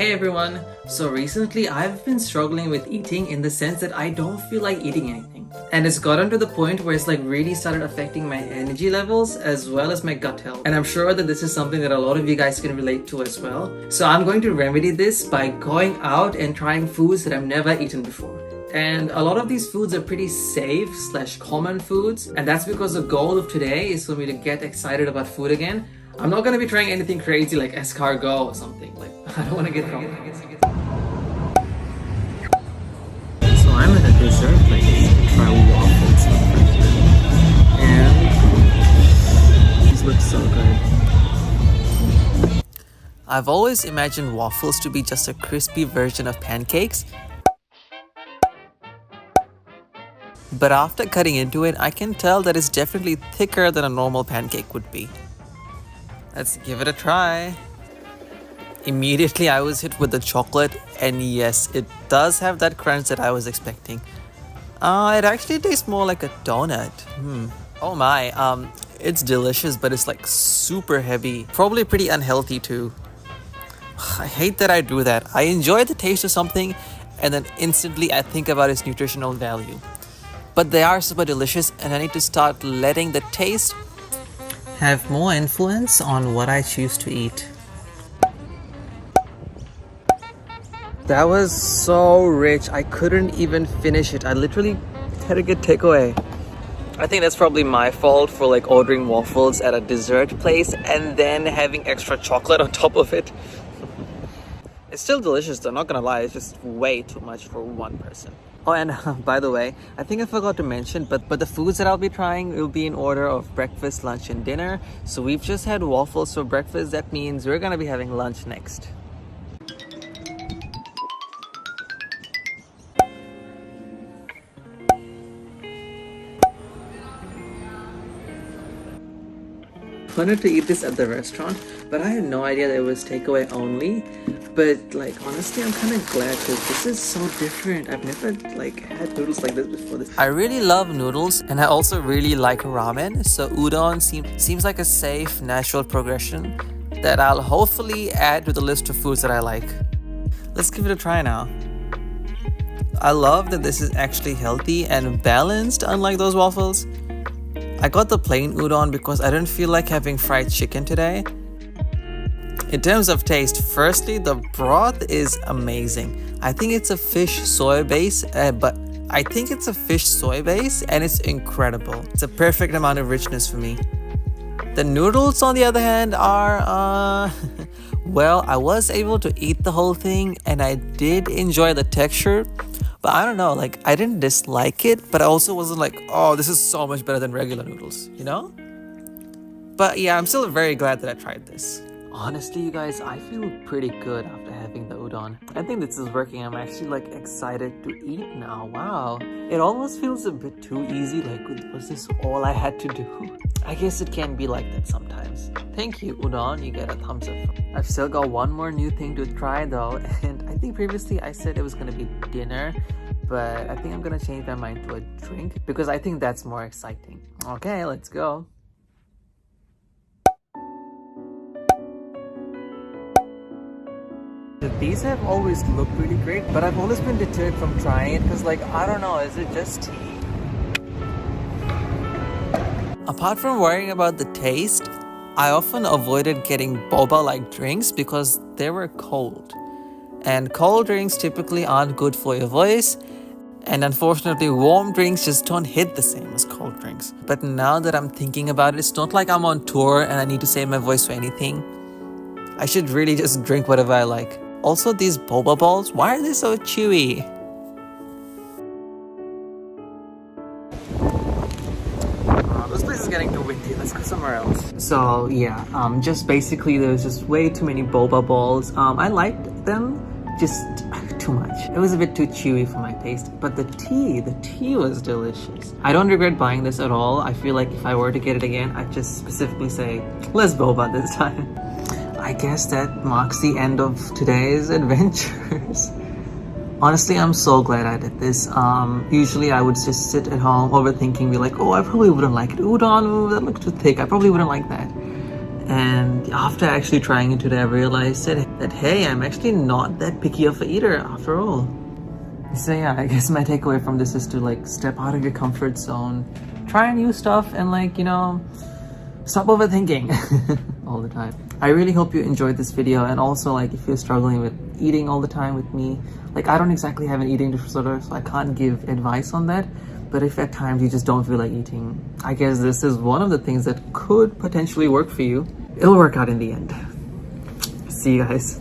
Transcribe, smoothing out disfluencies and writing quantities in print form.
Hey everyone! So recently I've been struggling with eating in the sense that I don't feel like eating anything. And it's gotten to the point where it's like really started affecting my energy levels as well as my gut health. And I'm sure that this is something that a lot of you guys can relate to as well. So I'm going to remedy this by going out and trying foods that I've never eaten before. And a lot of these foods are pretty safe / common foods. And that's because the goal of today is for me to get excited about food again. I'm not going to be trying anything crazy like escargot or something. Like, I don't want to get wrong. So I'm at a dessert place to try waffles and these look so good. I've always imagined waffles to be just a crispy version of pancakes. But after cutting into it, I can tell that it's definitely thicker than a normal pancake would be. Let's give it a try. Immediately I was hit with the chocolate, and yes, it does have that crunch that I was expecting. It actually tastes more like a donut. Oh my, it's delicious, but it's like super heavy. Probably pretty unhealthy too. I hate that I do that. I enjoy the taste of something and then instantly I think about its nutritional value. But they are super delicious and I need to start letting the taste have more influence on what I choose to eat. That was so rich, I couldn't even finish it. I literally had to get takeaway. I think that's probably my fault for like ordering waffles at a dessert place and then having extra chocolate on top of it. It's still delicious though, not gonna lie, it's just way too much for one person. Oh, and by the way, I think I forgot to mention, but the foods that I'll be trying will be in order of breakfast, lunch, and dinner. So we've just had waffles for breakfast. That means we're gonna be having lunch next. I wanted to eat this at the restaurant, but I had no idea that it was takeaway only. But like honestly, I'm kind of glad because this is so different. I've never like had noodles like this before. I really love noodles and I also really like ramen. So udon seems like a safe, natural progression that I'll hopefully add to the list of foods that I like. Let's give it a try now. I love that this is actually healthy and balanced, unlike those waffles. I got the plain udon because I didn't feel like having fried chicken today. In terms of taste, firstly, the broth is amazing. I think it's a fish soy base, and it's incredible. It's a perfect amount of richness for me. The noodles, on the other hand, are, well, I was able to eat the whole thing and I did enjoy the texture. But I don't know, like I didn't dislike it, but I also wasn't like, oh, this is so much better than regular noodles, you know? But yeah, I'm still very glad that I tried this. Honestly, you guys, I feel pretty good after having the udon. I think this is working. I'm actually like excited to eat now. Wow. It almost feels a bit too easy. Like, was this all I had to do? I guess it can be like that sometimes. Thank you, udon. You get a thumbs up. I've still got one more new thing to try though. And I think previously I said it was going to be dinner. But I think I'm going to change my mind to a drink because I think that's more exciting. Okay, let's go. These have always looked really great, but I've always been deterred from trying it because, like, I don't know, is it just tea? Apart from worrying about the taste, I often avoided getting boba-like drinks because they were cold. And cold drinks typically aren't good for your voice, and unfortunately warm drinks just don't hit the same as cold drinks. But now that I'm thinking about it, it's not like I'm on tour and I need to save my voice for anything. I should really just drink whatever I like. Also, these boba balls, why are they so chewy? This place is getting too windy. Let's go somewhere else. So yeah, just basically there was just way too many boba balls. I liked them, just too much. It was a bit too chewy for my taste. But the tea was delicious. I don't regret buying this at all. I feel like if I were to get it again, I'd just specifically say, less boba this time. I guess that marks the end of today's adventures. Honestly, I'm so glad I did this. Usually I would just sit at home overthinking, be like, oh, I probably wouldn't like it. Udon, ooh, that looks too thick. I probably wouldn't like that. And after actually trying it today, I realized that hey, I'm actually not that picky of an eater after all. So yeah, I guess my takeaway from this is to like step out of your comfort zone, try new stuff, and like, you know, stop overthinking all the time. I really hope you enjoyed this video, and also like if you're struggling with eating all the time with me, like I don't exactly have an eating disorder, so I can't give advice on that. But if at times you just don't feel like eating, I guess this is one of the things that could potentially work for you. It'll work out in the end. See you guys.